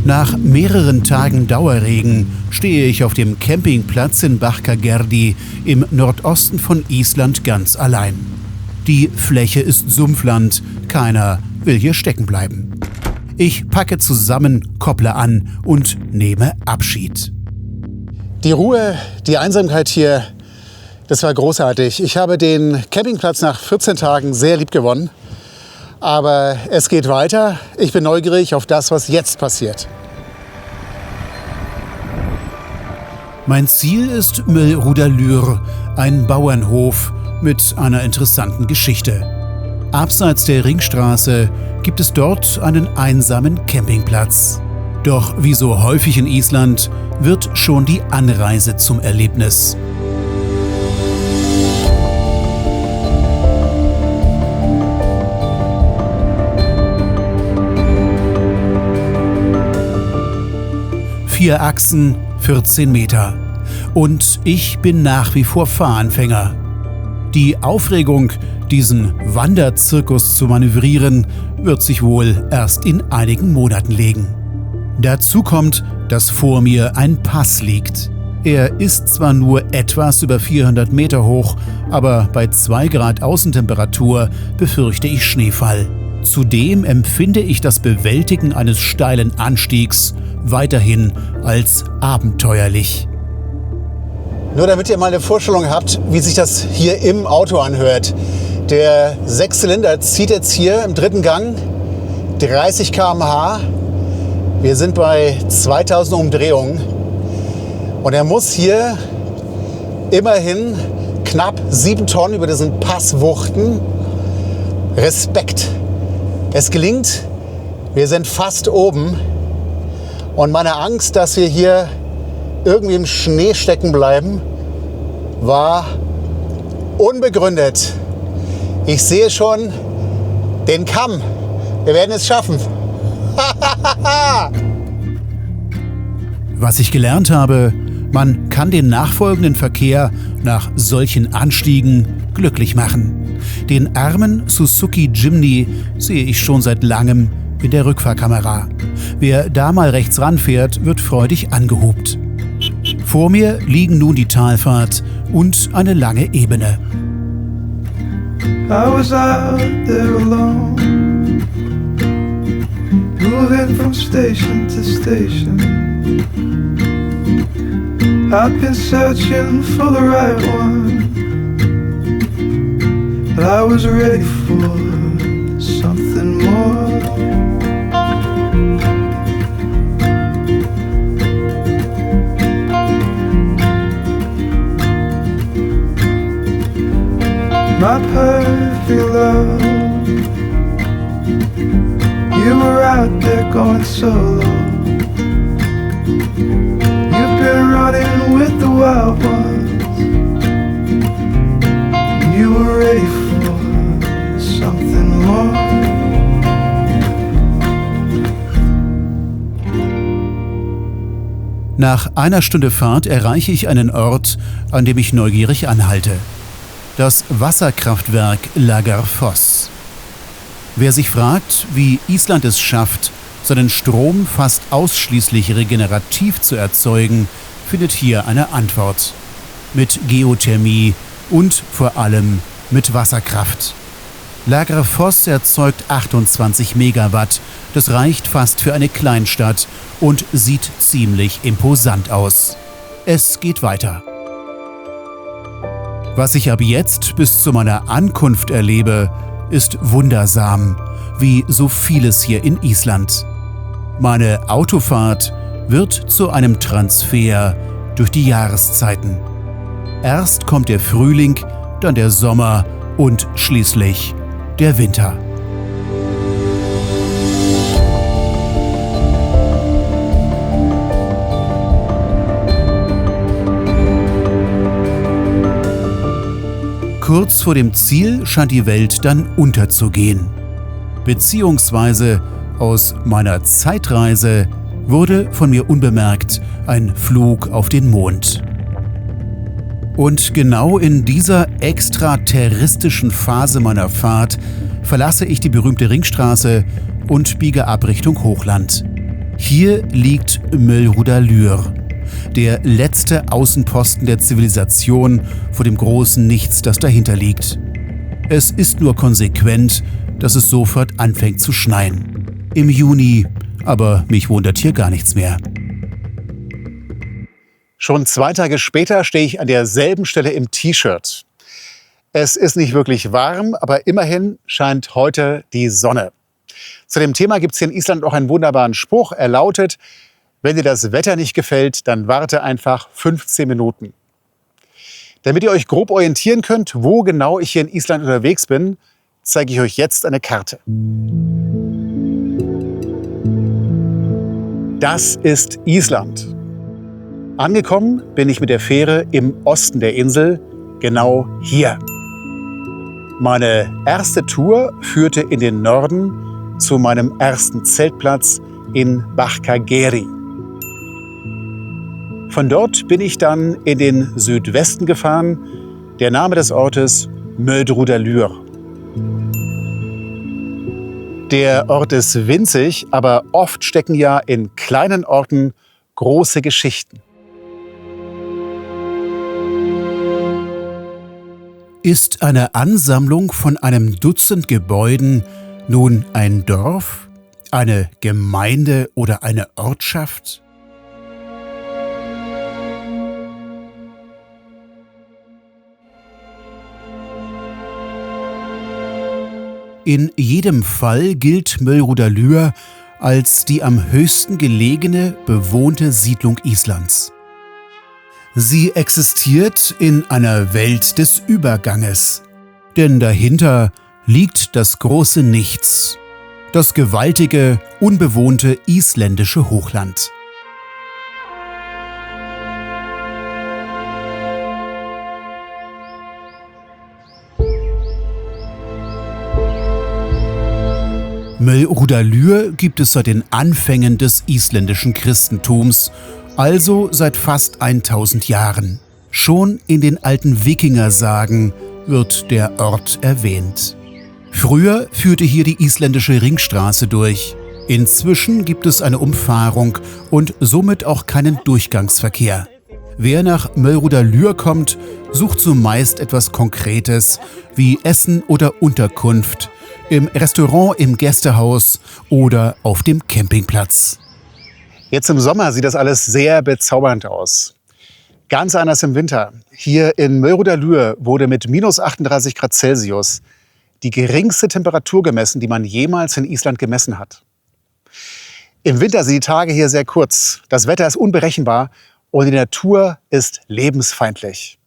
Nach mehreren Tagen Dauerregen stehe ich auf dem Campingplatz in Bahkagerdi im Nordosten von Island ganz allein. Die Fläche ist Sumpfland, keiner will hier stecken bleiben. Ich packe zusammen, kopple an und nehme Abschied. Die Ruhe, die Einsamkeit hier, das war großartig. Ich habe den Campingplatz nach 14 Tagen sehr lieb gewonnen. Aber es geht weiter. Ich bin neugierig auf das, was jetzt passiert. Mein Ziel ist Melrudalur, ein Bauernhof mit einer interessanten Geschichte. Abseits der Ringstraße gibt es dort einen einsamen Campingplatz. Doch wie so häufig in Island wird schon die Anreise zum Erlebnis. Vier Achsen, 14 Meter. Und ich bin nach wie vor Fahranfänger. Die Aufregung, diesen Wanderzirkus zu manövrieren, wird sich wohl erst in einigen Monaten legen. Dazu kommt, dass vor mir ein Pass liegt. Er ist zwar nur etwas über 400 Meter hoch, aber bei 2 Grad Außentemperatur befürchte ich Schneefall. Zudem empfinde ich das Bewältigen eines steilen Anstiegs weiterhin als abenteuerlich. Nur damit ihr mal eine Vorstellung habt, wie sich das hier im Auto anhört. Der 6-Zylinder zieht jetzt hier im 3. Gang 30 km/h. Wir sind bei 2000 Umdrehungen. Und er muss hier immerhin knapp 7 Tonnen über diesen Pass wuchten. Respekt. Es gelingt. Wir sind fast oben. Und meine Angst, dass wir hier irgendwie im Schnee stecken bleiben, war unbegründet. Ich sehe schon den Kamm. Wir werden es schaffen. Was ich gelernt habe, man kann den nachfolgenden Verkehr nach solchen Anstiegen glücklich machen. Den armen Suzuki Jimny sehe ich schon seit langem in der Rückfahrkamera. Wer da mal rechts ranfährt, wird freudig angehupt. Vor mir liegen nun die Talfahrt und eine lange Ebene. I was out there alone, moving from station to station. I've been searching for the right one, but I was ready for something more. My perfect love, you were out there going solo. You've been running with the wild ones. You were ready for something more. Nach einer Stunde Fahrt erreiche ich einen Ort, an dem ich neugierig anhalte. Das Wasserkraftwerk Lagarfoss. Wer sich fragt, wie Island es schafft, seinen Strom fast ausschließlich regenerativ zu erzeugen, findet hier eine Antwort. Mit Geothermie und vor allem mit Wasserkraft. Lagarfoss erzeugt 28 Megawatt. Das reicht fast für eine Kleinstadt und sieht ziemlich imposant aus. Es geht weiter. Was ich ab jetzt bis zu meiner Ankunft erlebe, ist wundersam, wie so vieles hier in Island. Meine Autofahrt wird zu einem Transfer durch die Jahreszeiten. Erst kommt der Frühling, dann der Sommer und schließlich der Winter. Kurz vor dem Ziel scheint die Welt dann unterzugehen. Beziehungsweise aus meiner Zeitreise wurde von mir unbemerkt ein Flug auf den Mond. Und genau in dieser extraterrestrischen Phase meiner Fahrt verlasse ich die berühmte Ringstraße und biege ab Richtung Hochland. Hier liegt Mölruda-Lür, der letzte Außenposten der Zivilisation vor dem großen Nichts, das dahinter liegt. Es ist nur konsequent, dass es sofort anfängt zu schneien. Im Juni, aber mich wundert hier gar nichts mehr. Schon 2 Tage später stehe ich an derselben Stelle im T-Shirt. Es ist nicht wirklich warm, aber immerhin scheint heute die Sonne. Zu dem Thema gibt es hier in Island auch einen wunderbaren Spruch. Er lautet: Wenn dir das Wetter nicht gefällt, dann warte einfach 15 Minuten. Damit ihr euch grob orientieren könnt, wo genau ich hier in Island unterwegs bin, zeige ich euch jetzt eine Karte. Das ist Island. Angekommen bin ich mit der Fähre im Osten der Insel, genau hier. Meine erste Tour führte in den Norden zu meinem ersten Zeltplatz in Bahkageri. Von dort bin ich dann in den Südwesten gefahren. Der Name des Ortes Mölruda-Lür. Der Ort ist winzig, aber oft stecken ja in kleinen Orten große Geschichten. Ist eine Ansammlung von einem Dutzend Gebäuden nun ein Dorf, eine Gemeinde oder eine Ortschaft? In jedem Fall gilt Mölruda-Lür als die am höchsten gelegene bewohnte Siedlung Islands. Sie existiert in einer Welt des Überganges, denn dahinter liegt das große Nichts, das gewaltige, unbewohnte isländische Hochland. Mölruda-Lür gibt es seit den Anfängen des isländischen Christentums, also seit fast 1000 Jahren. Schon in den alten Wikingersagen wird der Ort erwähnt. Früher führte hier die isländische Ringstraße durch. Inzwischen gibt es eine Umfahrung und somit auch keinen Durchgangsverkehr. Wer nach Mölruda-Lür kommt, sucht zumeist etwas Konkretes wie Essen oder Unterkunft, im Restaurant, im Gästehaus oder auf dem Campingplatz. Jetzt im Sommer sieht das alles sehr bezaubernd aus. Ganz anders im Winter. Hier in Mölruda-Lür wurde mit minus 38 Grad Celsius die geringste Temperatur gemessen, die man jemals in Island gemessen hat. Im Winter sind die Tage hier sehr kurz. Das Wetter ist unberechenbar und die Natur ist lebensfeindlich.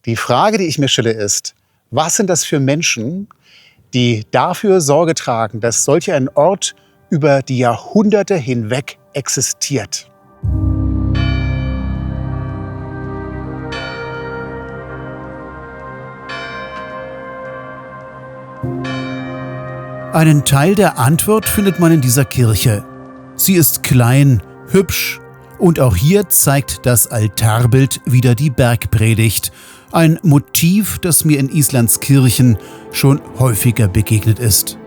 Die Frage, die ich mir stelle, ist: Was sind das für Menschen, die dafür Sorge tragen, dass solch ein Ort über die Jahrhunderte hinweg existiert? Einen Teil der Antwort findet man in dieser Kirche. Sie ist klein, hübsch und auch hier zeigt das Altarbild wieder die Bergpredigt. Ein Motiv, das mir in Islands Kirchen schon häufiger begegnet ist.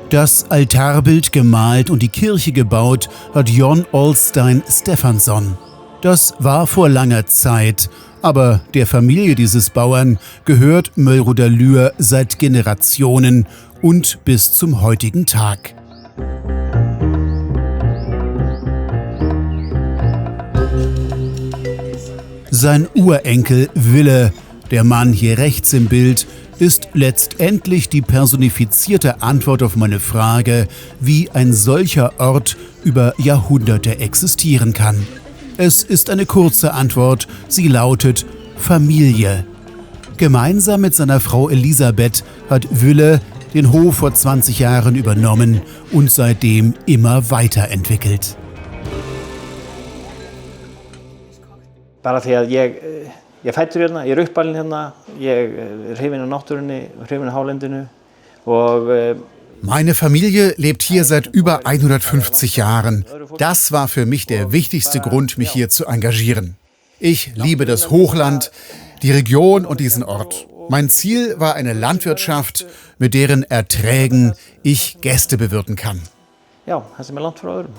Das Altarbild gemalt und die Kirche gebaut hat Jon Olstein Stefansson. Das war vor langer Zeit, aber der Familie dieses Bauern gehört Mölruda-Lür seit Generationen und bis zum heutigen Tag. Sein Urenkel Wille, der Mann hier rechts im Bild, ist letztendlich die personifizierte Antwort auf meine Frage, wie ein solcher Ort über Jahrhunderte existieren kann. Es ist eine kurze Antwort, sie lautet Familie. Gemeinsam mit seiner Frau Elisabeth hat Wille den Hof vor 20 Jahren übernommen und seitdem immer weiterentwickelt. Bara því að ég fæddur hérna, ég uppalinn hérna, ég hrifinn af náttúrunni, hrifinn af hálendinu. Meine Familie lebt hier seit über 150 Jahren. Das war für mich der wichtigste Grund, mich hier zu engagieren. Ich liebe das Hochland, die Region und diesen Ort. Mein Ziel war eine Landwirtschaft, mit deren Erträgen ich Gäste bewirten kann. Ja, það sem langt frá öðrum.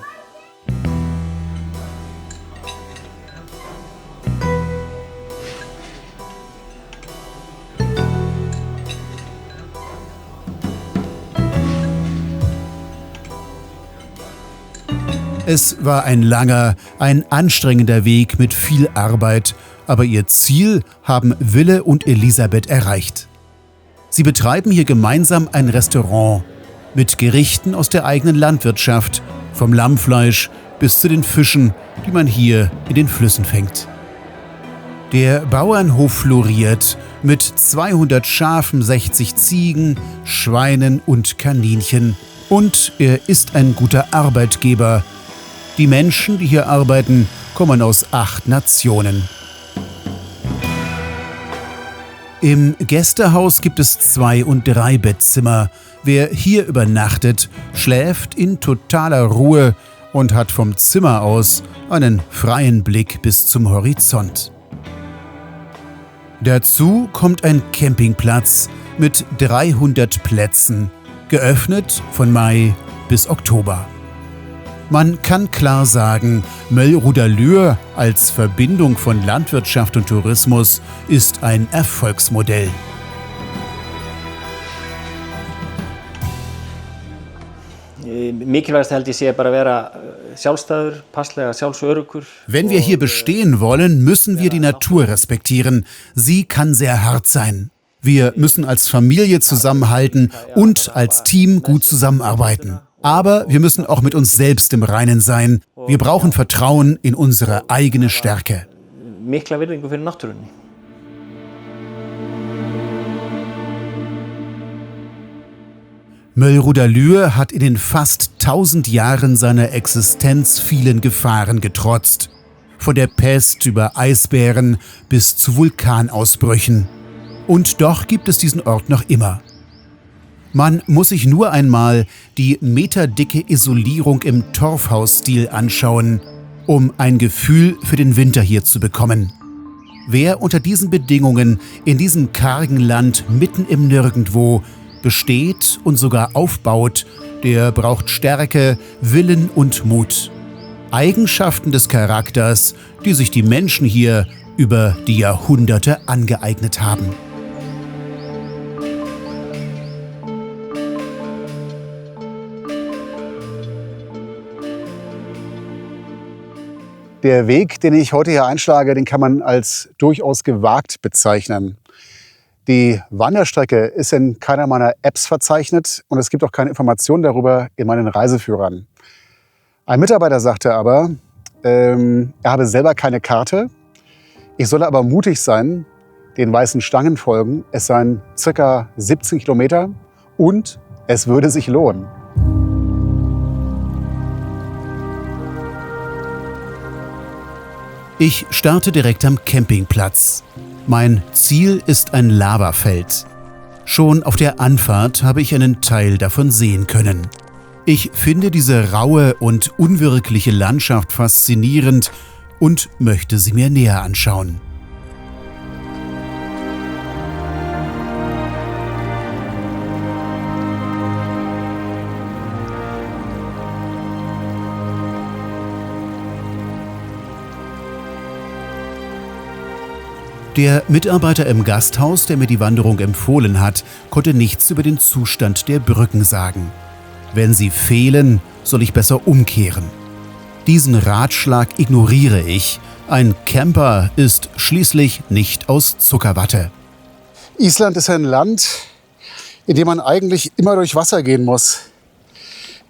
Es war ein langer, ein anstrengender Weg mit viel Arbeit, aber ihr Ziel haben Wille und Elisabeth erreicht. Sie betreiben hier gemeinsam ein Restaurant mit Gerichten aus der eigenen Landwirtschaft, vom Lammfleisch bis zu den Fischen, die man hier in den Flüssen fängt. Der Bauernhof floriert mit 200 Schafen, 60 Ziegen, Schweinen und Kaninchen. Und er ist ein guter Arbeitgeber. Die Menschen, die hier arbeiten, kommen aus 8 Nationen. Im Gästehaus gibt es 2- und 3 Bettzimmer. Wer hier übernachtet, schläft in totaler Ruhe und hat vom Zimmer aus einen freien Blick bis zum Horizont. Dazu kommt ein Campingplatz mit 300 Plätzen, geöffnet von Mai bis Oktober. Man kann klar sagen, Mölruder-Lür als Verbindung von Landwirtschaft und Tourismus ist ein Erfolgsmodell. Mikilvægast held ég sé bara að vera sjálfstæður, passlega sjálfsöruggur. Wenn wir hier bestehen wollen, müssen wir die Natur respektieren. Sie kann sehr hart sein. Wir müssen als Familie zusammenhalten und als Team gut zusammenarbeiten. Aber wir müssen auch mit uns selbst im Reinen sein. Wir brauchen Vertrauen in unsere eigene Stärke. Mikla virðingu fyrir náttúrunni. Mölruder-Lür hat in den fast 1000 Jahren seiner Existenz vielen Gefahren getrotzt. Von der Pest über Eisbären bis zu Vulkanausbrüchen. Und doch gibt es diesen Ort noch immer. Man muss sich nur einmal die meterdicke Isolierung im Torfhausstil anschauen, um ein Gefühl für den Winter hier zu bekommen. Wer unter diesen Bedingungen in diesem kargen Land mitten im Nirgendwo besteht und sogar aufbaut, der braucht Stärke, Willen und Mut. Eigenschaften des Charakters, die sich die Menschen hier über die Jahrhunderte angeeignet haben. Der Weg, den ich heute hier einschlage, den kann man als durchaus gewagt bezeichnen. Die Wanderstrecke ist in keiner meiner Apps verzeichnet und es gibt auch keine Informationen darüber in meinen Reiseführern. Ein Mitarbeiter sagte aber, er habe selber keine Karte. Ich solle aber mutig sein, den weißen Stangen folgen. Es seien ca. 17 Kilometer und es würde sich lohnen. Ich starte direkt am Campingplatz. Mein Ziel ist ein Lavafeld. Schon auf der Anfahrt habe ich einen Teil davon sehen können. Ich finde diese raue und unwirkliche Landschaft faszinierend und möchte sie mir näher anschauen. Der Mitarbeiter im Gasthaus, der mir die Wanderung empfohlen hat, konnte nichts über den Zustand der Brücken sagen. Wenn sie fehlen, soll ich besser umkehren. Diesen Ratschlag ignoriere ich. Ein Camper ist schließlich nicht aus Zuckerwatte. Island ist ein Land, in dem man eigentlich immer durch Wasser gehen muss.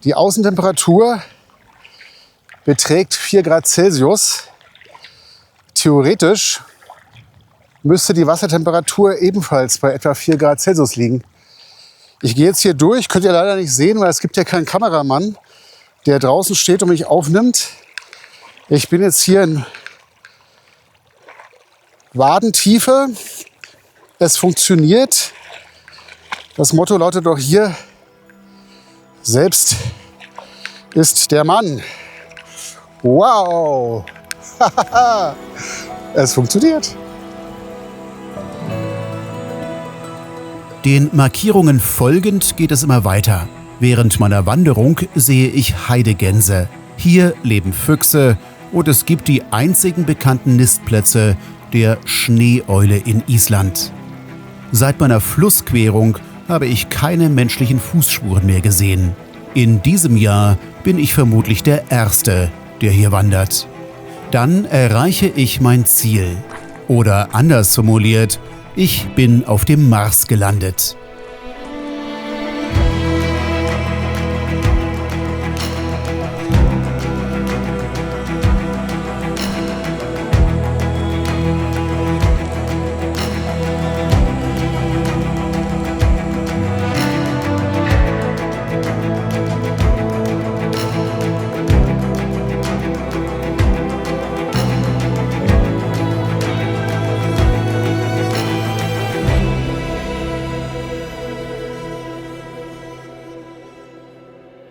Die Außentemperatur beträgt 4 Grad Celsius. Theoretisch müsste die Wassertemperatur ebenfalls bei etwa 4 Grad Celsius liegen. Ich gehe jetzt hier durch, könnt ihr leider nicht sehen, weil es gibt ja keinen Kameramann, der draußen steht und mich aufnimmt. Ich bin jetzt hier in Wadentiefe. Es funktioniert. Das Motto lautet doch hier: Selbst ist der Mann. Wow! Es funktioniert. Den Markierungen folgend geht es immer weiter. Während meiner Wanderung sehe ich Heidegänse. Hier leben Füchse und es gibt die einzigen bekannten Nistplätze der Schneeeule in Island. Seit meiner Flussquerung habe ich keine menschlichen Fußspuren mehr gesehen. In diesem Jahr bin ich vermutlich der Erste, der hier wandert. Dann erreiche ich mein Ziel. Oder anders formuliert, ich bin auf dem Mars gelandet.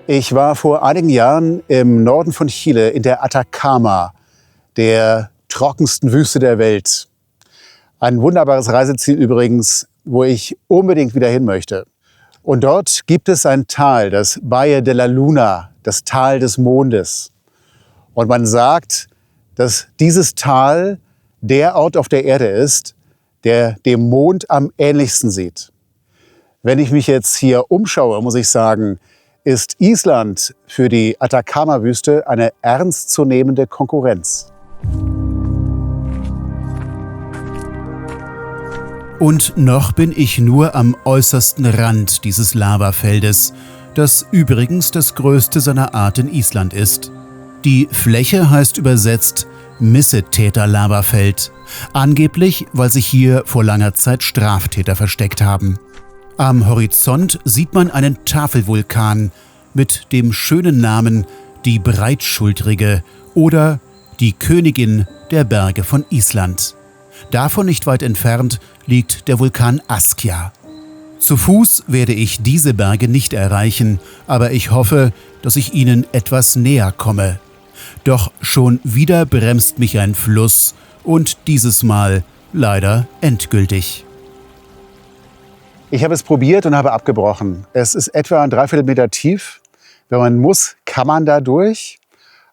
Ich war vor einigen Jahren im Norden von Chile in der Atacama, der trockensten Wüste der Welt. Ein wunderbares Reiseziel übrigens, wo ich unbedingt wieder hin möchte. Und dort gibt es ein Tal, das Valle de la Luna, das Tal des Mondes. Und man sagt, dass dieses Tal der Ort auf der Erde ist, der dem Mond am ähnlichsten sieht. Wenn ich mich jetzt hier umschaue, muss ich sagen, ist Island für die Atacama-Wüste eine ernstzunehmende Konkurrenz. Und noch bin ich nur am äußersten Rand dieses Lavafeldes, das übrigens das größte seiner Art in Island ist. Die Fläche heißt übersetzt Missetäter-Lavafeld, angeblich, weil sich hier vor langer Zeit Straftäter versteckt haben. Am Horizont sieht man einen Tafelvulkan mit dem schönen Namen die Breitschultrige oder die Königin der Berge von Island. Davon nicht weit entfernt liegt der Vulkan Askja. Zu Fuß werde ich diese Berge nicht erreichen, aber ich hoffe, dass ich ihnen etwas näher komme. Doch schon wieder bremst mich ein Fluss und dieses Mal leider endgültig. Ich habe es probiert und habe abgebrochen. Es ist etwa ein Dreiviertelmeter tief. Wenn man muss, kann man da durch.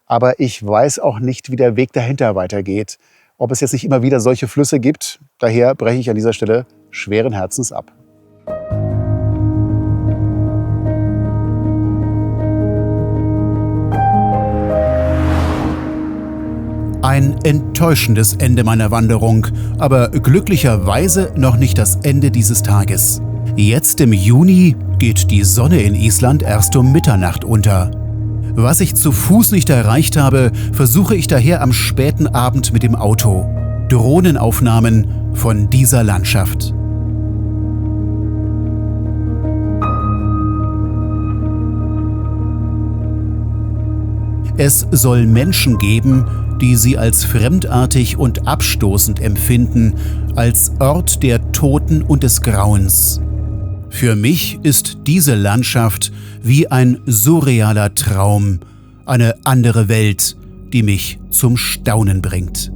Aber ich weiß auch nicht, wie der Weg dahinter weitergeht. Ob es jetzt nicht immer wieder solche Flüsse gibt. Daher breche ich an dieser Stelle schweren Herzens ab. Ein enttäuschendes Ende meiner Wanderung, aber glücklicherweise noch nicht das Ende dieses Tages. Jetzt im Juni geht die Sonne in Island erst um Mitternacht unter. Was ich zu Fuß nicht erreicht habe, versuche ich daher am späten Abend mit dem Auto. Drohnenaufnahmen von dieser Landschaft. Es soll Menschen geben, die sie als fremdartig und abstoßend empfinden, als Ort der Toten und des Grauens. Für mich ist diese Landschaft wie ein surrealer Traum, eine andere Welt, die mich zum Staunen bringt.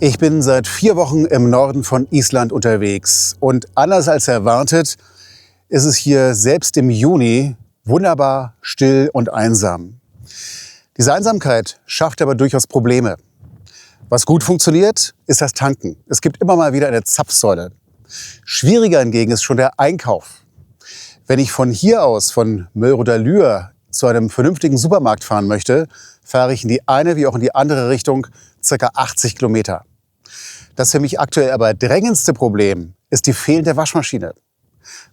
Ich bin seit 4 Wochen im Norden von Island unterwegs und anders als erwartet ist es hier selbst im Juni wunderbar still und einsam. Diese Einsamkeit schafft aber durchaus Probleme. Was gut funktioniert, ist das Tanken. Es gibt immer mal wieder eine Zapfsäule. Schwieriger hingegen ist schon der Einkauf. Wenn ich von hier aus, von Möllrodalur, zu einem vernünftigen Supermarkt fahren möchte, fahre ich in die eine wie auch in die andere Richtung ca. 80 Kilometer. Das für mich aktuell aber drängendste Problem ist die fehlende Waschmaschine.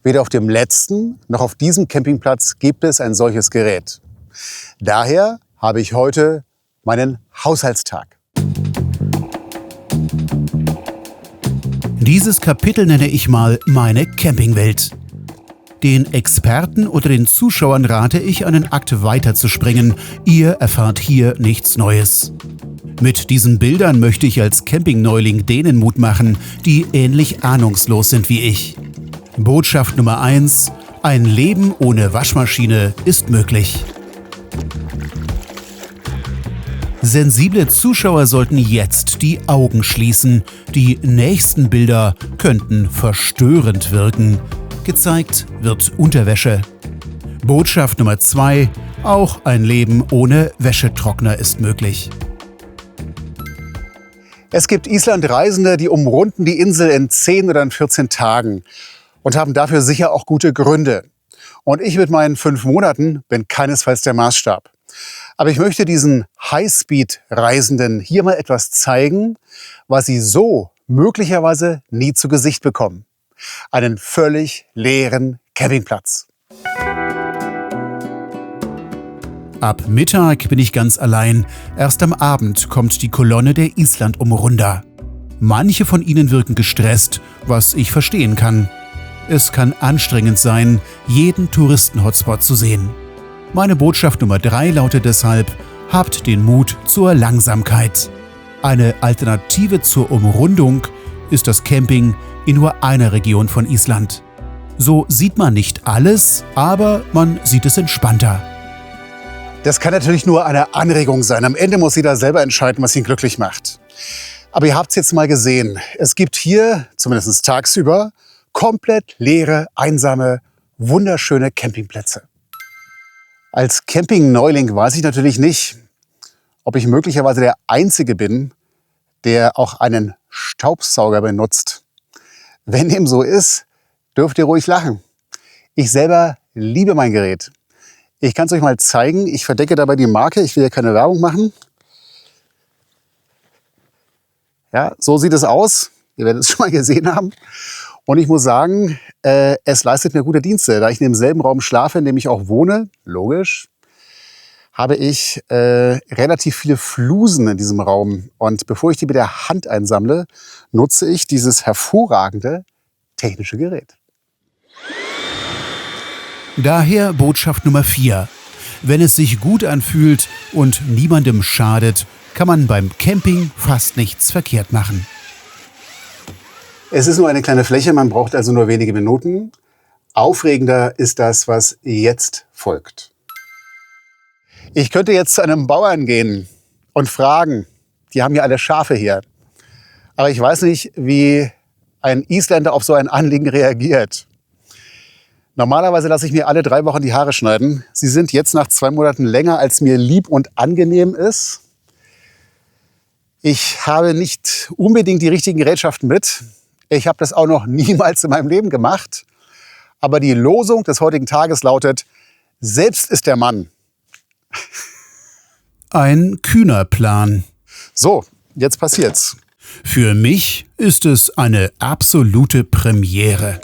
Weder auf dem letzten noch auf diesem Campingplatz gibt es ein solches Gerät. Daher habe ich heute meinen Haushaltstag. Dieses Kapitel nenne ich mal meine Campingwelt. Den Experten oder den Zuschauern rate ich, einen Akt weiterzuspringen. Ihr erfahrt hier nichts Neues. Mit diesen Bildern möchte ich als Campingneuling denen Mut machen, die ähnlich ahnungslos sind wie ich. Botschaft Nummer 1: Ein Leben ohne Waschmaschine ist möglich. Sensible Zuschauer sollten jetzt die Augen schließen. Die nächsten Bilder könnten verstörend wirken. Gezeigt wird Unterwäsche. Botschaft Nummer 2: Auch ein Leben ohne Wäschetrockner ist möglich. Es gibt Island-Reisende, die umrunden die Insel in 10 oder in 14 Tagen und haben dafür sicher auch gute Gründe. Und ich mit meinen 5 Monaten bin keinesfalls der Maßstab. Aber ich möchte diesen Highspeed-Reisenden hier mal etwas zeigen, was sie so möglicherweise nie zu Gesicht bekommen. Einen völlig leeren Campingplatz. Ab Mittag bin ich ganz allein. Erst am Abend kommt die Kolonne der Island-Umrunder. Manche von ihnen wirken gestresst, was ich verstehen kann. Es kann anstrengend sein, jeden Touristen-Hotspot zu sehen. Meine Botschaft Nummer 3 lautet deshalb: Habt den Mut zur Langsamkeit. Eine Alternative zur Umrundung ist das Camping in nur einer Region von Island. So sieht man nicht alles, aber man sieht es entspannter. Das kann natürlich nur eine Anregung sein. Am Ende muss jeder selber entscheiden, was ihn glücklich macht. Aber ihr habt es jetzt mal gesehen. Es gibt hier, zumindest tagsüber, komplett leere, einsame, wunderschöne Campingplätze. Als Camping-Neuling weiß ich natürlich nicht, ob ich möglicherweise der Einzige bin, der auch einen Staubsauger benutzt. Wenn dem so ist, dürft ihr ruhig lachen. Ich selber liebe mein Gerät. Ich kann es euch mal zeigen. Ich verdecke dabei die Marke. Ich will ja keine Werbung machen. Ja, so sieht es aus. Ihr werdet es schon mal gesehen haben. Und ich muss sagen, es leistet mir gute Dienste. Da ich in demselben Raum schlafe, in dem ich auch wohne, logisch, habe ich relativ viele Flusen in diesem Raum. Und bevor ich die mit der Hand einsammle, nutze ich dieses hervorragende technische Gerät. Daher Botschaft Nummer 4. Wenn es sich gut anfühlt und niemandem schadet, kann man beim Camping fast nichts verkehrt machen. Es ist nur eine kleine Fläche, man braucht also nur wenige Minuten. Aufregender ist das, was jetzt folgt. Ich könnte jetzt zu einem Bauern gehen und fragen, die haben ja alle Schafe hier. Aber ich weiß nicht, wie ein Isländer auf so ein Anliegen reagiert. Normalerweise lasse ich mir alle 3 Wochen die Haare schneiden. Sie sind jetzt nach 2 Monaten länger, als mir lieb und angenehm ist. Ich habe nicht unbedingt die richtigen Gerätschaften mit. Ich habe das auch noch niemals in meinem Leben gemacht. Aber die Losung des heutigen Tages lautet: Selbst ist der Mann. Ein kühner Plan. So, jetzt passiert's. Für mich ist es eine absolute Premiere.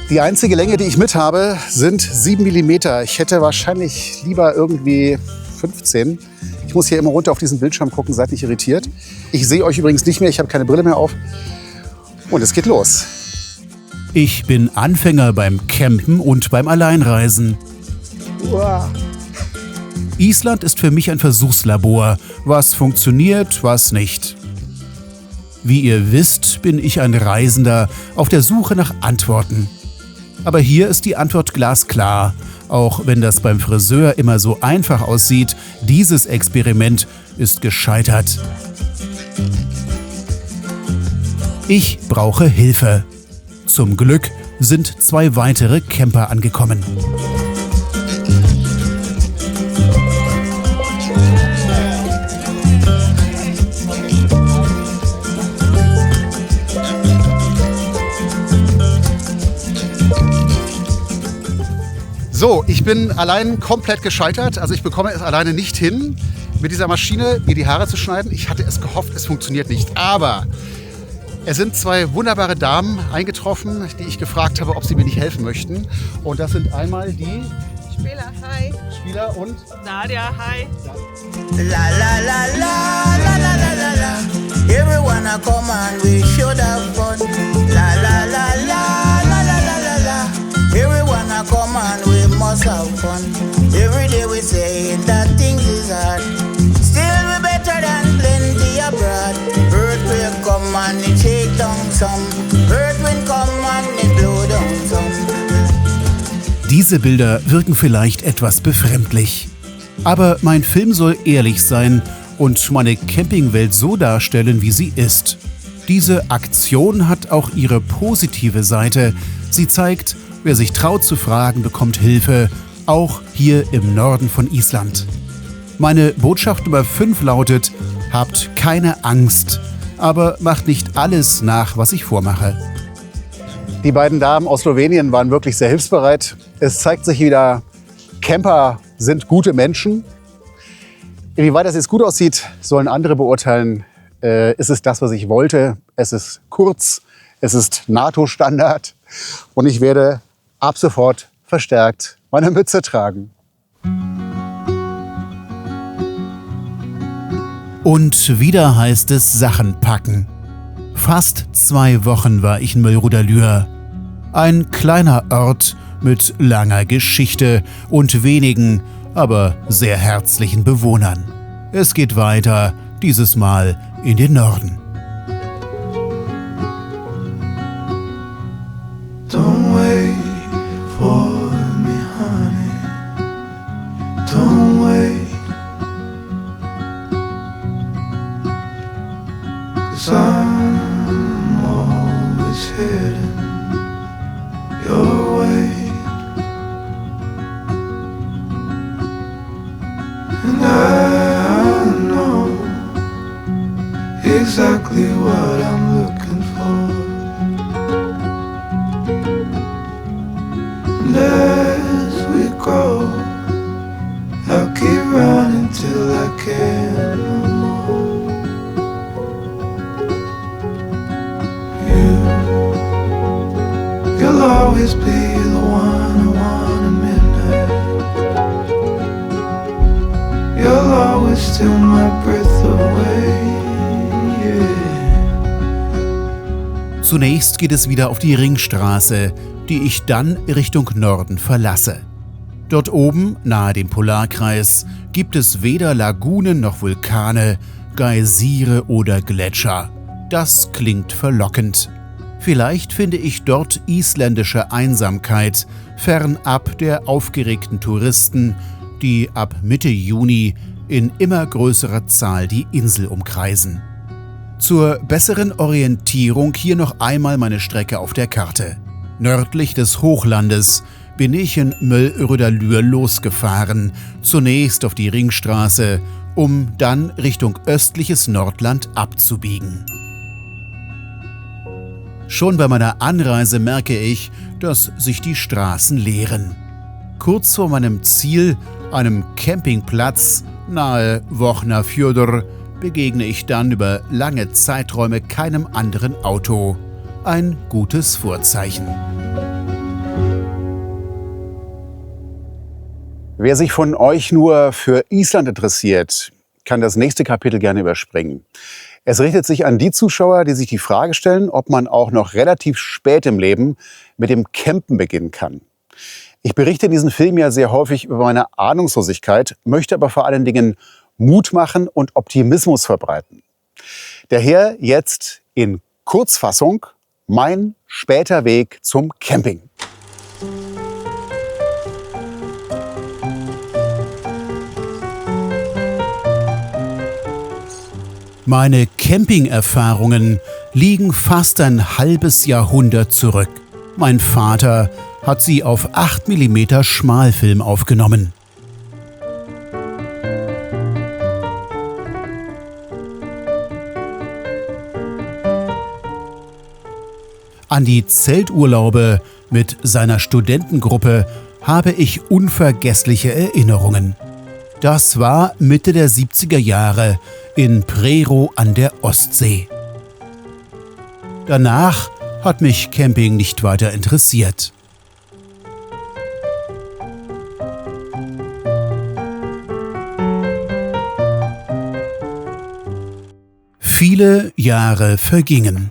Die einzige Länge, die ich mit habe, sind 7 mm. Ich hätte wahrscheinlich lieber irgendwie 15. Ich muss hier immer runter auf diesen Bildschirm gucken, seid nicht irritiert. Ich sehe euch übrigens nicht mehr, ich habe keine Brille mehr auf. Und es geht los. Ich bin Anfänger beim Campen und beim Alleinreisen. Uah. Island ist für mich ein Versuchslabor. Was funktioniert, was nicht. Wie ihr wisst, bin ich ein Reisender auf der Suche nach Antworten. Aber hier ist die Antwort glasklar. Auch wenn das beim Friseur immer so einfach aussieht, dieses Experiment ist gescheitert. Ich brauche Hilfe. Zum Glück sind 2 weitere Camper angekommen. So, ich bin allein komplett gescheitert. Also ich bekomme es alleine nicht hin, mit dieser Maschine mir die Haare zu schneiden. Ich hatte es gehofft, es funktioniert nicht. Aber es sind 2 wunderbare Damen eingetroffen, die ich gefragt habe, ob sie mir nicht helfen möchten. Und das sind einmal die Spieler, hi. Spieler und Nadia, hi. La la la la la la la la la. Everyone a come and we should have fun. La la la la la la la la la. Everyone a come and we must have fun. Every day we say that things is hard. Still we better than plenty abroad. Earthquake come and it shake down some. Earthwind come and it blow down some. Diese Bilder wirken vielleicht etwas befremdlich. Aber mein Film soll ehrlich sein und meine Campingwelt so darstellen, wie sie ist. Diese Aktion hat auch ihre positive Seite. Sie zeigt, wer sich traut zu fragen, bekommt Hilfe, auch hier im Norden von Island. Meine Botschaft Nummer 5 lautet: Habt keine Angst, aber macht nicht alles nach, was ich vormache. die beiden Damen aus Slowenien waren wirklich sehr hilfsbereit. Es zeigt sich wieder, Camper sind gute Menschen. Inwieweit das jetzt gut aussieht, sollen andere beurteilen. Ist es das, was ich wollte? Es ist kurz, es ist NATO-Standard und ich werde ab sofort verstärkt meine Mütze tragen. Und wieder heißt es Sachen packen. Fast 2 Wochen war ich in Möllrudalur. Ein kleiner Ort mit langer Geschichte und wenigen, aber sehr herzlichen Bewohnern. Es geht weiter, dieses Mal in den Norden. Don't wait for me, honey. Don't wait. 'Cause I'm always heading your way. And I know exactly what I'm looking for. And as we go, I'll keep running till I can no more. You'll always be the one I want at midnight. You'll always steal my breath away, yeah. Zunächst geht es wieder auf die Ringstraße, die ich dann Richtung Norden verlasse. Dort oben, nahe dem Polarkreis, gibt es weder Lagunen noch Vulkane, Geysire oder Gletscher. Das klingt verlockend. Vielleicht finde ich dort isländische Einsamkeit, fernab der aufgeregten Touristen, die ab Mitte Juni in immer größerer Zahl die Insel umkreisen. Zur besseren Orientierung hier noch einmal meine Strecke auf der Karte. Nördlich des Hochlandes bin ich in Möllrudalur losgefahren, zunächst auf die Ringstraße, um dann Richtung östliches Nordland abzubiegen. Schon bei meiner Anreise merke ich, dass sich die Straßen leeren. Kurz vor meinem Ziel, einem Campingplatz nahe Vopnafjörður, begegne ich dann über lange Zeiträume keinem anderen Auto. Ein gutes Vorzeichen. Wer sich von euch nur für Island interessiert, kann das nächste Kapitel gerne überspringen. Es richtet sich an die Zuschauer, die sich die Frage stellen, ob man auch noch relativ spät im Leben mit dem Campen beginnen kann. Ich berichte in diesem Film ja sehr häufig über meine Ahnungslosigkeit, möchte aber vor allen Dingen Mut machen und Optimismus verbreiten. Daher jetzt in Kurzfassung mein später Weg zum Camping. Meine Camping-Erfahrungen liegen fast ein halbes Jahrhundert zurück. Mein Vater hat sie auf 8 mm Schmalfilm aufgenommen. An die Zelturlaube mit seiner Studentengruppe habe ich unvergessliche Erinnerungen. Das war Mitte der 70er Jahre in Prerow an der Ostsee. Danach hat mich Camping nicht weiter interessiert. Viele Jahre vergingen.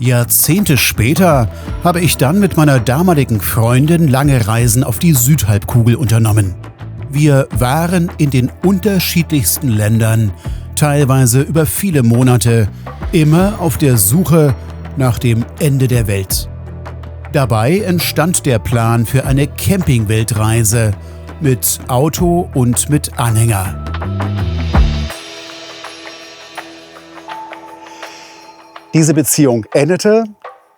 Jahrzehnte später habe ich dann mit meiner damaligen Freundin lange Reisen auf die Südhalbkugel unternommen. Wir waren in den unterschiedlichsten Ländern, teilweise über viele Monate, immer auf der Suche nach dem Ende der Welt. Dabei entstand der Plan für eine Campingweltreise mit Auto und mit Anhänger. Diese Beziehung endete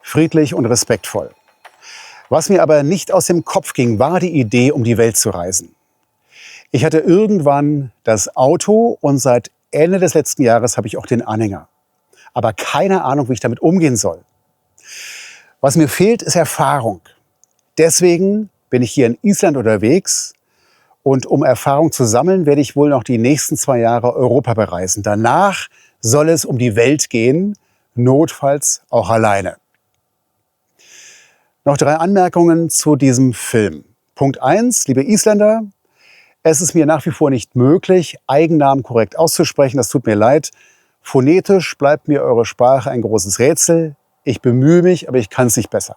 friedlich und respektvoll. Was mir aber nicht aus dem Kopf ging, war die Idee, um die Welt zu reisen. Ich hatte irgendwann das Auto und seit Ende des letzten Jahres habe ich auch den Anhänger. Aber keine Ahnung, wie ich damit umgehen soll. Was mir fehlt, ist Erfahrung. Deswegen bin ich hier in Island unterwegs und um Erfahrung zu sammeln, werde ich wohl noch die nächsten 2 Jahre Europa bereisen. Danach soll es um die Welt gehen, notfalls auch alleine. Noch 3 Anmerkungen zu diesem Film. Punkt 1, liebe Isländer, es ist mir nach wie vor nicht möglich, Eigennamen korrekt auszusprechen. Das tut mir leid. Phonetisch bleibt mir eure Sprache ein großes Rätsel. Ich bemühe mich, aber ich kann es nicht besser.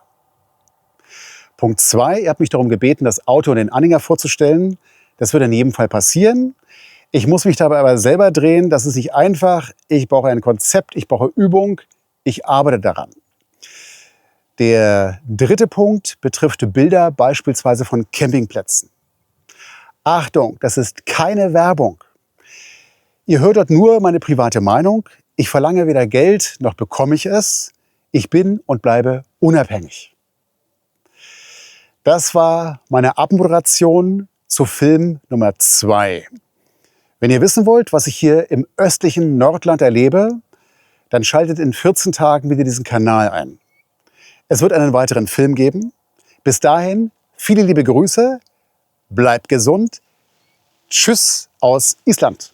Punkt 2, ihr habt mich darum gebeten, das Auto und den Anhänger vorzustellen. Das wird in jedem Fall passieren. Ich muss mich dabei aber selber drehen. Das ist nicht einfach. Ich brauche ein Konzept, ich brauche Übung. Ich arbeite daran. Der 3. Punkt betrifft Bilder beispielsweise von Campingplätzen. Achtung, das ist keine Werbung. Ihr hört dort nur meine private Meinung. Ich verlange weder Geld, noch bekomme ich es. Ich bin und bleibe unabhängig. Das war meine Abmoderation zu Film Nummer 2. Wenn ihr wissen wollt, was ich hier im östlichen Nordland erlebe, dann schaltet in 14 Tagen wieder diesen Kanal ein. Es wird einen weiteren Film geben. Bis dahin, viele liebe Grüße, bleibt gesund. Tschüss aus Island.